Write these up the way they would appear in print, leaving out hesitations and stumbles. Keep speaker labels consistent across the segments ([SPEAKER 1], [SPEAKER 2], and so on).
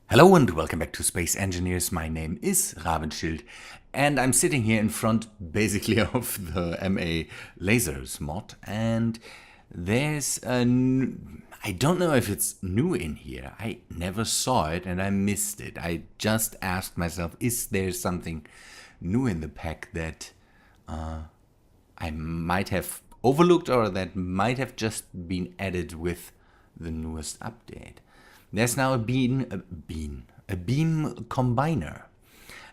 [SPEAKER 1] Hello and welcome back to Space Engineers. My name is Rabenschild and I'm sitting here in front basically of the MA Lasers mod, and there's I don't know if it's new in here. I never saw it and I missed it. I just asked myself, is there something new in the pack that I might have overlooked or that might have just been added with the newest update? There's now a beam combiner,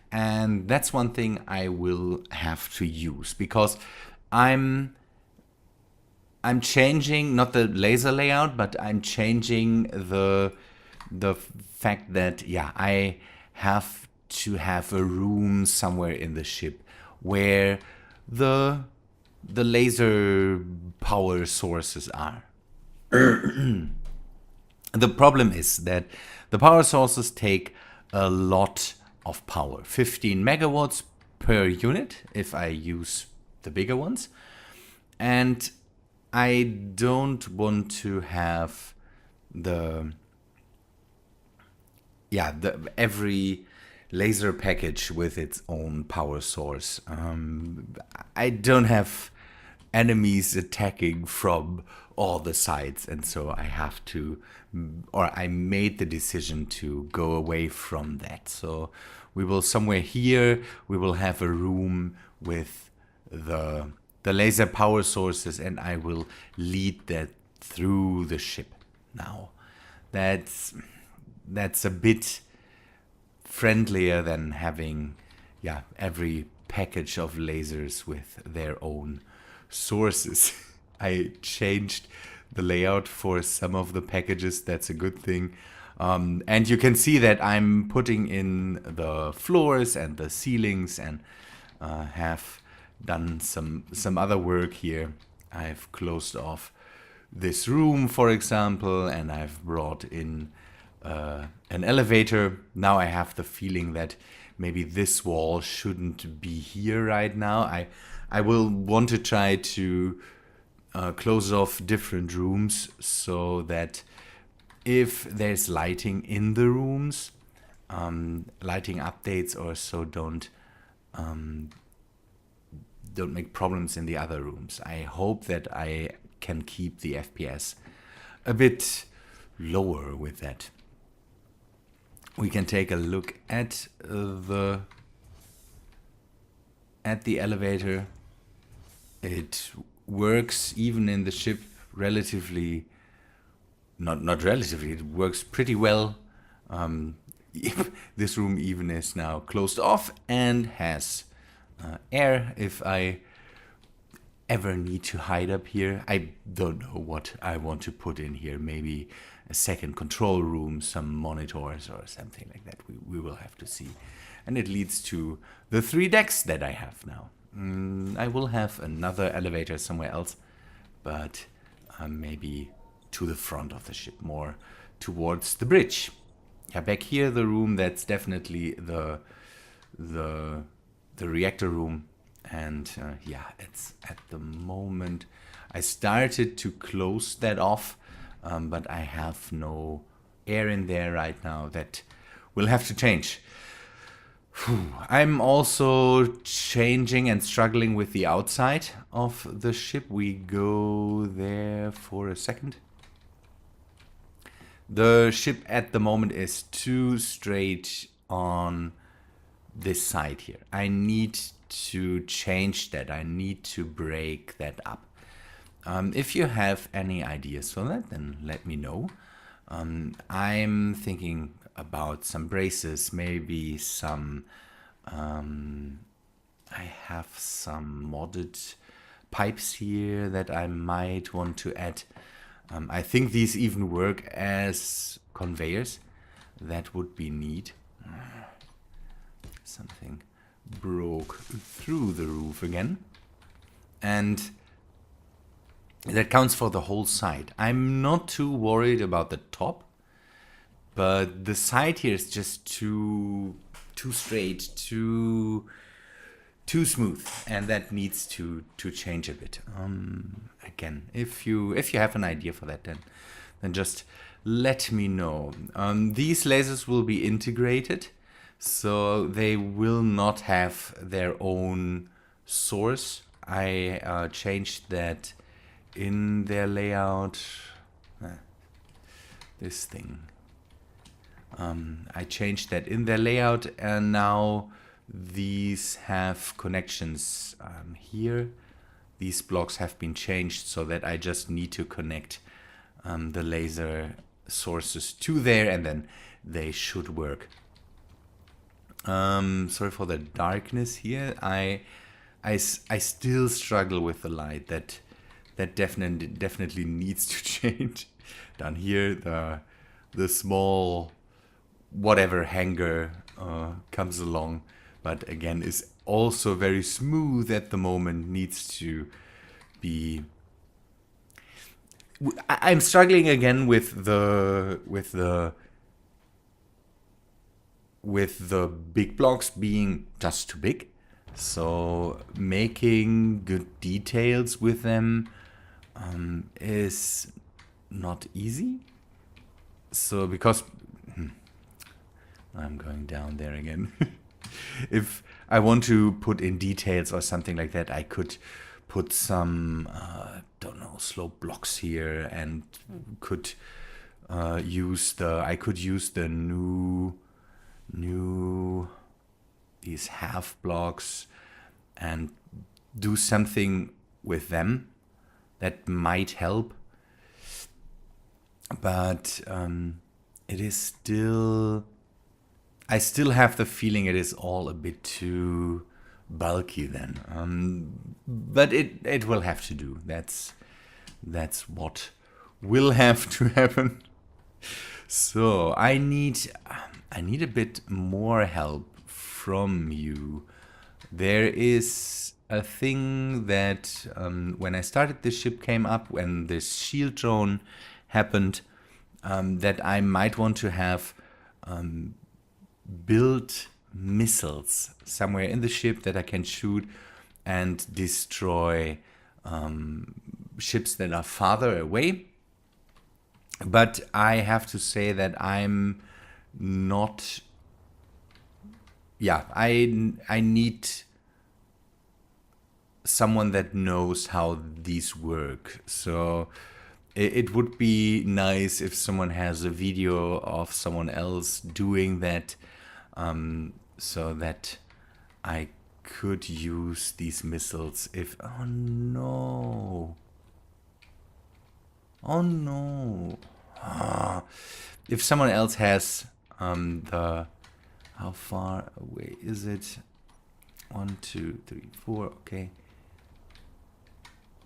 [SPEAKER 1] and that's one thing I will have to use because I'm changing not the laser layout, but I'm changing the fact that I have to have a room somewhere in the ship where the laser power sources are. The problem is that the power sources take a lot of power, 15 megawatts per unit if I use the bigger ones. And I don't want to have every laser package with its own power source. I don't have enemies attacking from all the sides, and so I have to, or I made the decision to go away from that. So we will somewhere here, we will have a room with the laser power sources, and I will lead that through the ship. Now that's a bit friendlier than having every package of lasers with their own sources. I changed the layout for some of the packages. That's a good thing. And you can see that I'm putting in the floors and the ceilings, and have done some other work here. I've closed off this room, for example, and I've brought in an elevator. Now I have the feeling that maybe this wall shouldn't be here right now. I will want to try to close off different rooms so that if there's lighting in the rooms, lighting updates or so don't make problems in the other rooms. I hope that I can keep the FPS a bit lower with that. We can take a look at the elevator. It works even in the ship relatively, not relatively, it works pretty well. This room even is now closed off and has air if I ever need to hide up here. I don't know what I want to put in here. Maybe a second control room, some monitors or something like that. We will have to see. And it leads to the 3 decks that I have now. I will have another elevator somewhere else, but maybe to the front of the ship, more towards the bridge. Yeah, back here, the room, that's definitely the reactor room. And it's at the moment, I started to close that off, but I have no air in there right now. That will have to change. I'm also changing and struggling with the outside of the ship. We go there for a second. The ship at the moment is too straight on this side here. I need to change that. I need to break that up. If you have any ideas for that, then let me know. I'm thinking about some braces, maybe some I have some modded pipes here that I might want to add. I think these even work as conveyors. That would be neat. Something broke through the roof again, and that counts for the whole side. I'm not too worried about the top, but the side here is just too straight, too smooth, and that needs to change a bit. Again, if you have an idea for that, then just let me know. These lasers will be integrated, so they will not have their own source. I changed that in their layout. This thing. I changed that in their layout, and now these have connections here. These blocks have been changed so that I just need to connect the laser sources to there, and then they should work. Sorry for the darkness here. I still struggle with the light. That definitely needs to change. Down here, the small whatever hanger comes along, but again is also very smooth at the moment. Needs to be. I'm struggling again with the big blocks being just too big. So making good details with them is not easy. So because I'm going down there again. If I want to put in details or something like that, I could put some don't know, slope blocks here, and could use the new these half blocks and do something with them that might help. But it is still, I still have the feeling it is all a bit too bulky then. But it will have to do. That's what will have to happen. So I need a bit more help from you. There is a thing that when I started this ship came up, when this shield drone happened, that I might want to have built missiles somewhere in the ship that I can shoot and destroy ships that are farther away. But I have to say that I'm not. Yeah, I need someone that knows how these work. So it would be nice if someone has a video of someone else doing that, so that I could use these missiles if... Oh no. Oh no. If someone else has the... How far away is it? 1, 2, 3, 4. Okay.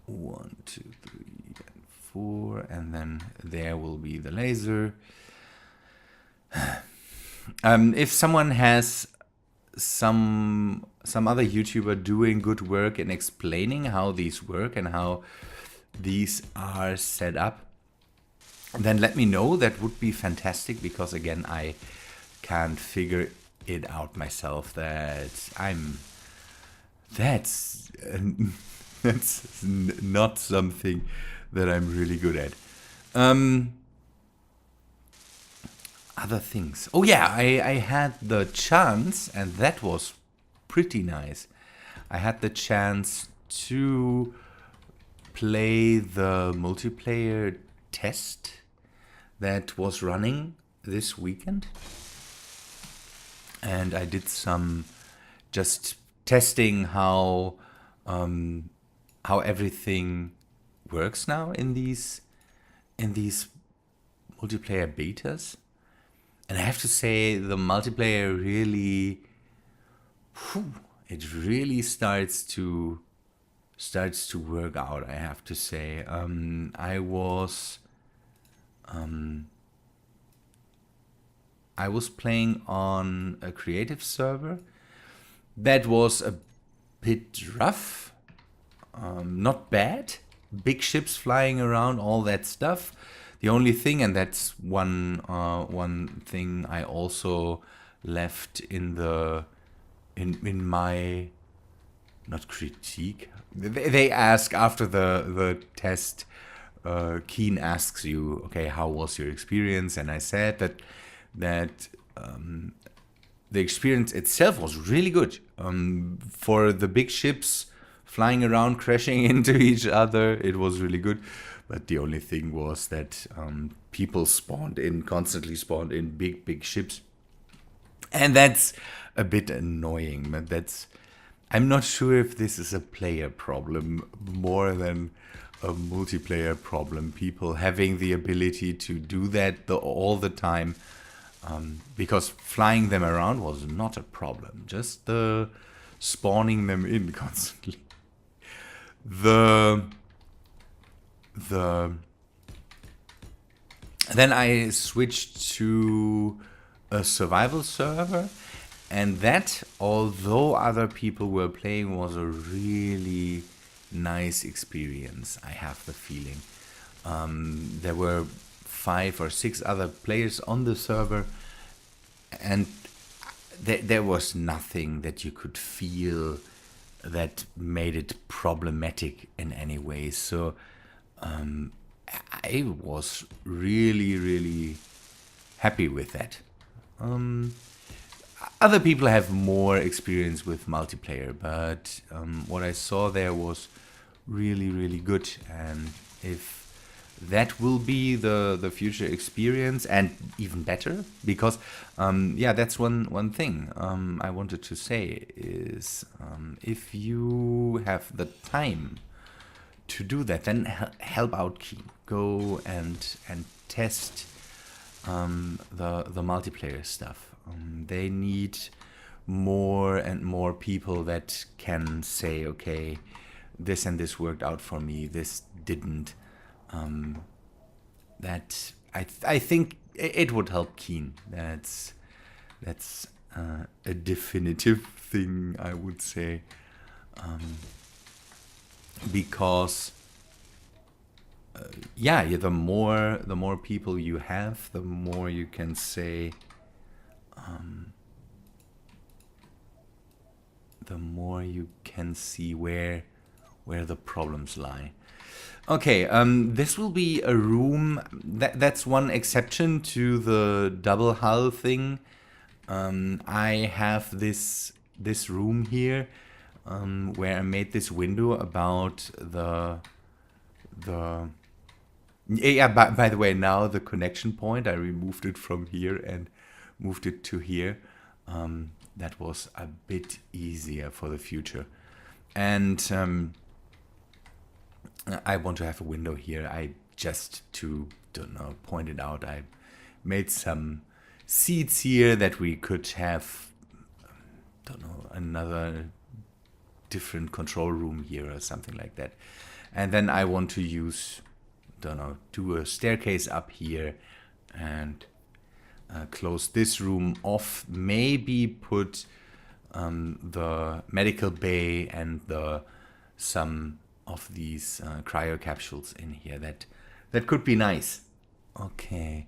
[SPEAKER 1] 1, 2, 3, and 4, and then there will be the laser. If someone has some other YouTuber doing good work in explaining how these work and how these are set up, then let me know. That would be fantastic, because again, I can't figure it out myself. That's not something that I'm really good at. Other things. Oh yeah, I had the chance, and that was pretty nice. I had the chance to play the multiplayer test that was running this weekend. And I did some just testing how everything works now in these multiplayer betas. And I have to say, the multiplayer really, it really starts to work out. I have to say, I was playing on a creative server that was a bit rough, not bad. Big ships flying around, all that stuff. The only thing, and that's one thing I also left in my, not critique. They ask after the test Keen asks you, okay, how was your experience? And I said that the experience itself was really good. For the big ships flying around, crashing into each other, it was really good. But the only thing was that people constantly spawned in big ships. And that's a bit annoying, but I'm not sure if this is a player problem more than a multiplayer problem. People having the ability to do that all the time, because flying them around was not a problem. Just the spawning them in constantly. Then I switched to a survival server, and that, although other people were playing, was a really nice experience. I have the feeling there were 5 or 6 other players on the server, and there was nothing that you could feel that made it problematic in any way. So I was really happy with that. Other people have more experience with multiplayer, but what I saw there was really good. And if that will be the future experience, and even better, because yeah, that's one thing I wanted to say is if you have the time to do that, then help out Keen. Go and test the multiplayer stuff. They need more and more people that can say, okay, this and this worked out for me, this didn't. That I think it would help Keen. That's a definitive thing, I would say, because yeah, the more people you have, the more you can say, the more you can see where the problems lie. Okay, this will be a room. That's one exception to the double hull thing. I have this room here where I made this window about the yeah. By the way, now the connection point, I removed it from here and moved it to here. That was a bit easier for the future. And I want to have a window here. I just point it out. I made some seats here that we could have, another different control room here or something like that. And then I want to use, do a staircase up here and close this room off. Maybe put the medical bay and some of these cryo capsules in here. That could be nice. Okay,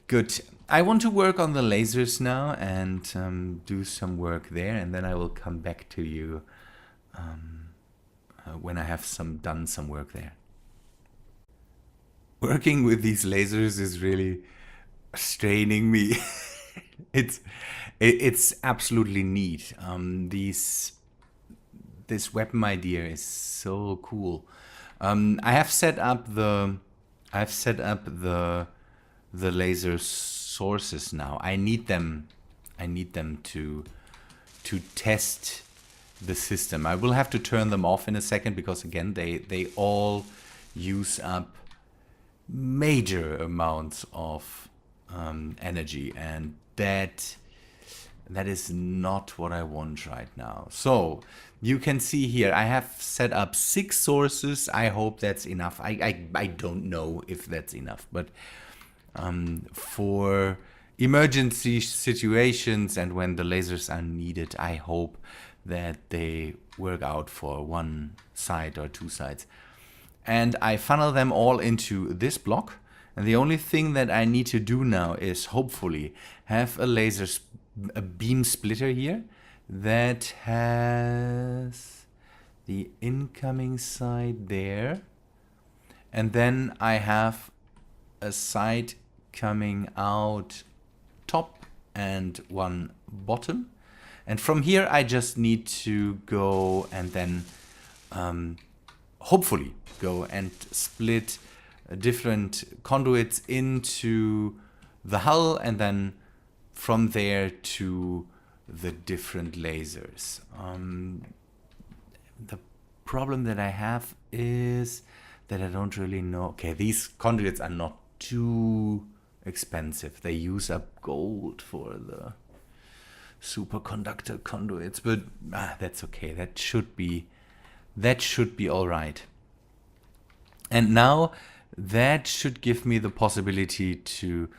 [SPEAKER 1] good. I want to work on the lasers now and do some work there, and then I will come back to you when I have done some work there. Working with these lasers is really straining me. it's absolutely neat. This weapon idea is so cool. I have set up the laser sources now. I need them to test the system. I will have to turn them off in a second because again they all use up major amounts of energy, and that is not what I want right now. So you can see here I have set up 6 sources. I hope that's enough. I don't know if that's enough, but for emergency situations and when the lasers are needed, I hope that they work out for one side or 2 sides. And I funnel them all into this block. And the only thing that I need to do now is hopefully have a beam splitter here that has the incoming side there and then I have a side coming out top and one bottom. And from here I just need to go and then hopefully go and split different conduits into the hull, and then from there to the different lasers. The problem that I have is that I don't really know. Okay, these conduits are not too expensive. They use up gold for the superconductor conduits, but that's okay. That should be all right. And now that should give me the possibility to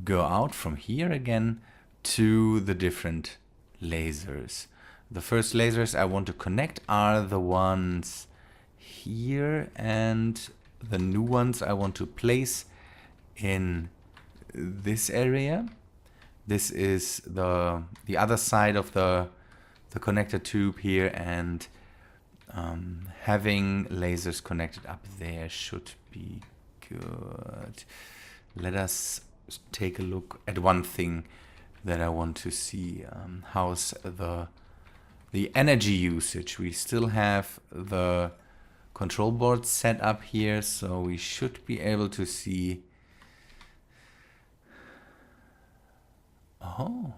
[SPEAKER 1] go out from here again to the different lasers. The first lasers I want to connect are the ones here, and the new ones I want to place in this area. This is the other side of the connector tube here, and having lasers connected up there should be good. Let us take a look at one thing that I want to see. How's the energy usage? We still have the control board set up here, so we should be able to see. Oh.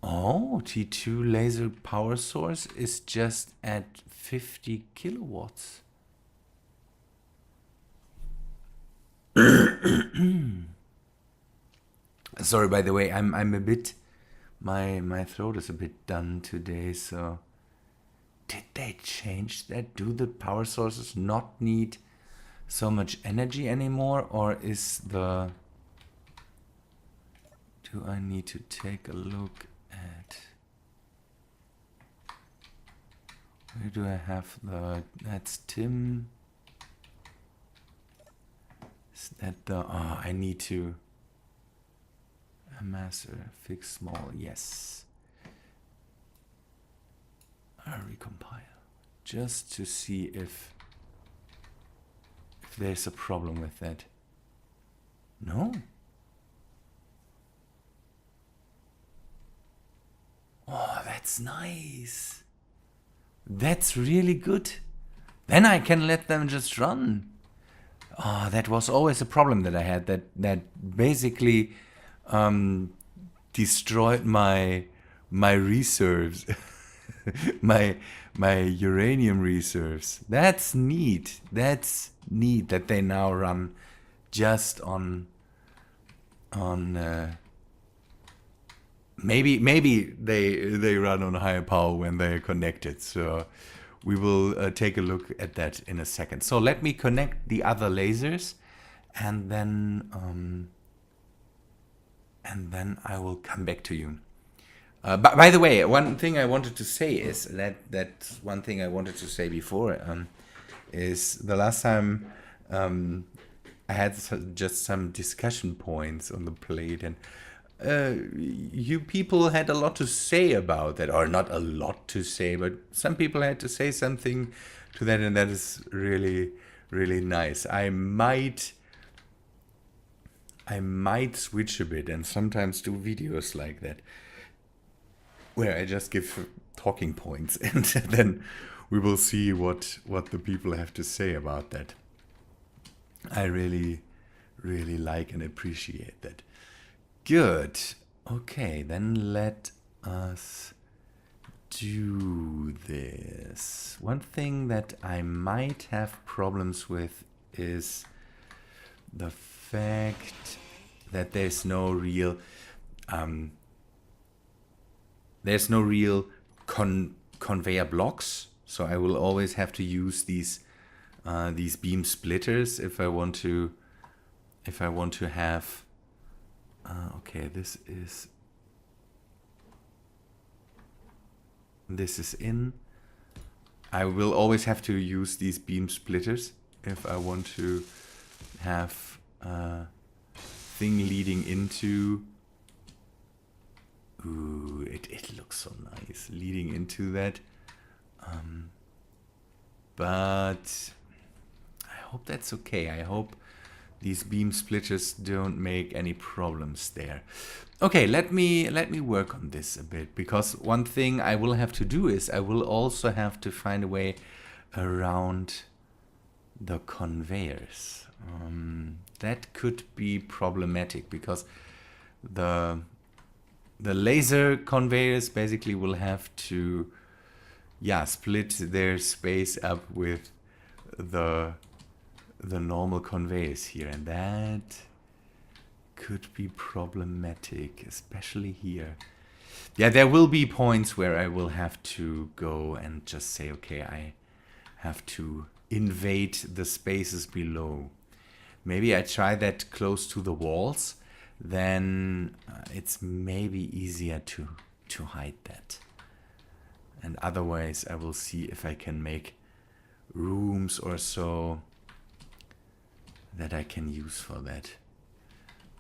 [SPEAKER 1] Oh, T2 laser power source is just at 50 kilowatts. Sorry, by the way, I'm a bit, my throat is a bit done today, so did they change that? Do the power sources not need so much energy anymore, or is do I need to take a look at, where do I have that's Tim. Is that I need to, master, fix small, yes. I'll recompile, just to see if there's a problem with that. No? Oh, that's nice. That's really good. Then I can let them just run. Oh, that was always a problem that I had, that basically destroyed my reserves. my uranium reserves. That's neat. That's neat that they now run just on maybe they run on higher power when they're connected. So we will take a look at that in a second. So let me connect the other lasers, and then I will come back to you. By the way, one thing I wanted to say is that one thing I wanted to say before is the last time I had just some discussion points on the plate, and you people had a lot to say about that, or not a lot to say, but some people had to say something to that, and that is really, really nice. I might switch a bit and sometimes do videos like that, where I just give talking points, and then we will see what the people have to say about that. I really, really like and appreciate that. Good. Okay, then let us do this. One thing that I might have problems with is the fact that there's no real conveyor blocks, so I will always have to use these beam splitters if I want to have. Okay, this is in. I will always have to use these beam splitters if I want to have a thing leading into. Ooh, it looks so nice leading into that. but I hope that's okay. I hope these beam splitters don't make any problems there. Okay, let me work on this a bit, because one thing I will have to do is I will also have to find a way around the conveyors. That could be problematic, because the laser conveyors basically will have to, yeah, split their space up with the normal conveyors here, and that could be problematic, especially here. Yeah, there will be points where I will have to go and just say, okay, I have to invade the spaces below. Maybe I try that close to the walls, then it's maybe easier to hide that. And otherwise I will see if I can make rooms or so that I can use for that.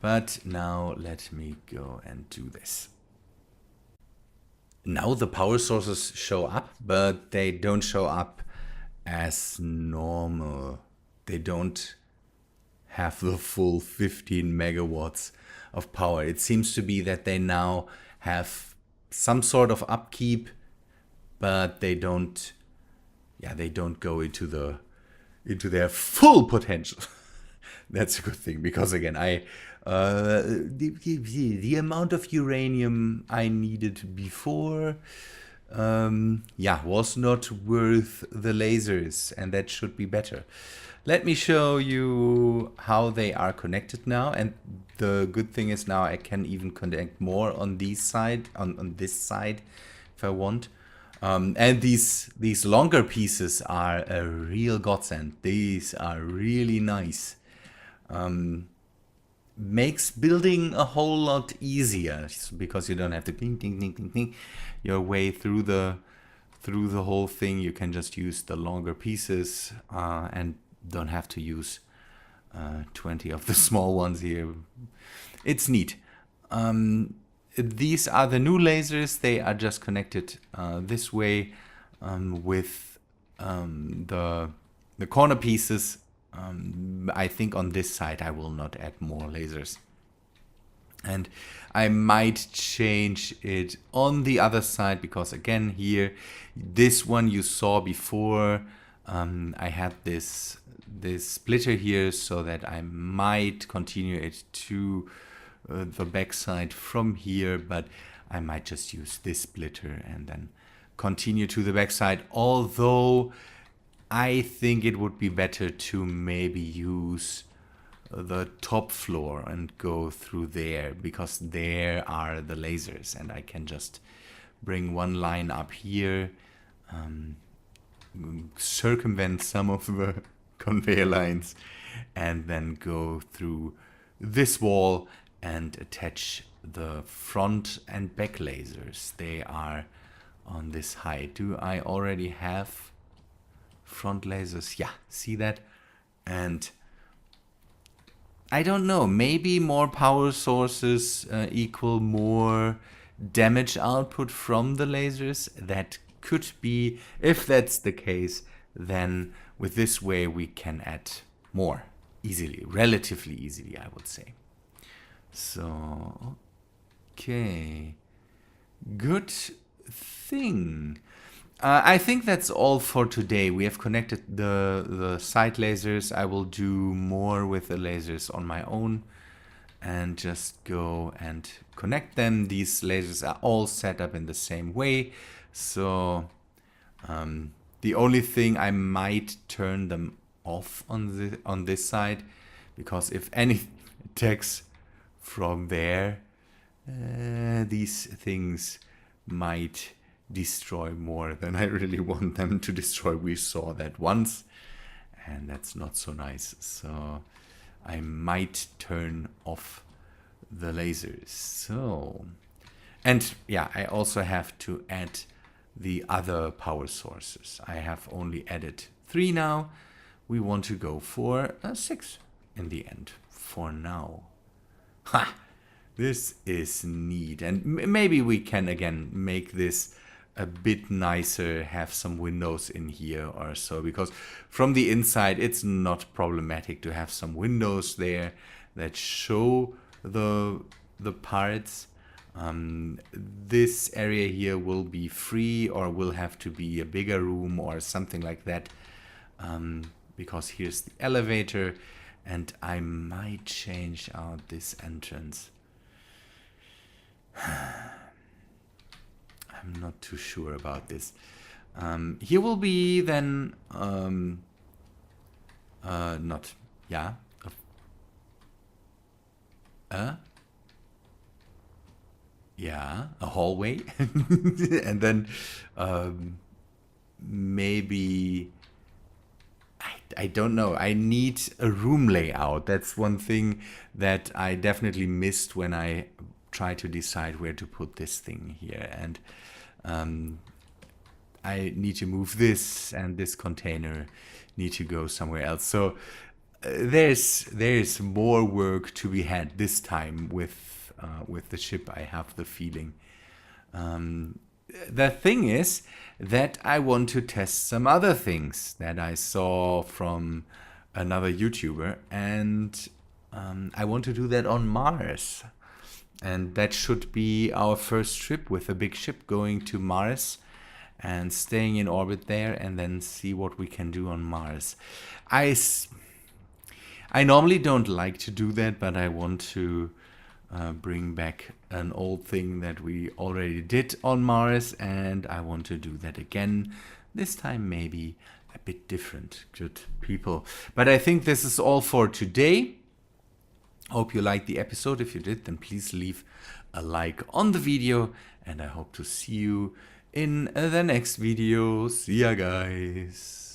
[SPEAKER 1] But now let me go and do this. Now the power sources show up, but they don't show up as normal. They don't have the full 15 megawatts of power. It seems to be that they now have some sort of upkeep, but they don't, yeah, they don't go into their full potential. That's a good thing, because again, the amount of uranium I needed before, was not worth the lasers, and that should be better. Let me show you how they are connected now, and the good thing is now I can even connect more on this side, on this side, if I want. And these longer pieces are a real godsend. These are really nice. Makes building a whole lot easier, because you don't have to ding ding ding ding ding your way through the whole thing. You can just use the longer pieces and don't have to use 20 of the small ones here. It's neat. These are the new lasers. They are just connected this way with the corner pieces. I think on this side I will not add more lasers, and I might change it on the other side, because again here, this one you saw before, I had this splitter here, so that I might continue it to the back side from here, but I might just use this splitter and then continue to the back side, although I think it would be better to maybe use the top floor and go through there, because there are the lasers, and I can just bring one line up here, circumvent some of the conveyor lines, and then go through this wall and attach the front and back lasers. They are on this height. Do I already have front lasers? Yeah, see that? And I don't know, maybe more power sources equal more damage output from the lasers. That could be. If that's the case, then with this way we can add more easily, relatively easily, I would say. So, okay, good thing. I think that's all for today. We have connected the side lasers. I will do more with the lasers on my own and just go and connect them. These lasers are all set up in the same way. So the only thing, I might turn them off on this side, because if anything attacks from there, these things might destroy more than I really want them to destroy. We saw that once, and that's not so nice. So I might turn off the lasers. So, and yeah, I also have to add the other power sources. I have only added 3 now. We want to go for 6 in the end for now. Ha! This is neat, and maybe we can again make this a bit nicer, have some windows in here or so, because from the inside it's not problematic to have some windows there that show the parts. This area here will be free, or will have to be a bigger room or something like that, because here's the elevator, and I might change out this entrance. I'm not too sure about this. Here will be then not, yeah, yeah, a hallway. And then maybe, I don't know, I need a room layout. That's one thing that I definitely missed when I tried to decide where to put this thing here. And I need to move this, and this container need to go somewhere else. So there's more work to be had this time with the ship, I have the feeling. The thing is that I want to test some other things that I saw from another YouTuber, and I want to do that on Mars. And that should be our first trip with a big ship, going to Mars and staying in orbit there, and then see what we can do on Mars. I normally don't like to do that, but I want to bring back an old thing that we already did on Mars, and I want to do that again. This time maybe a bit different, good people. But I think this is all for today. Hope you liked the episode. If you did, then please leave a like on the video, and I hope to see you in the next video. See ya, guys.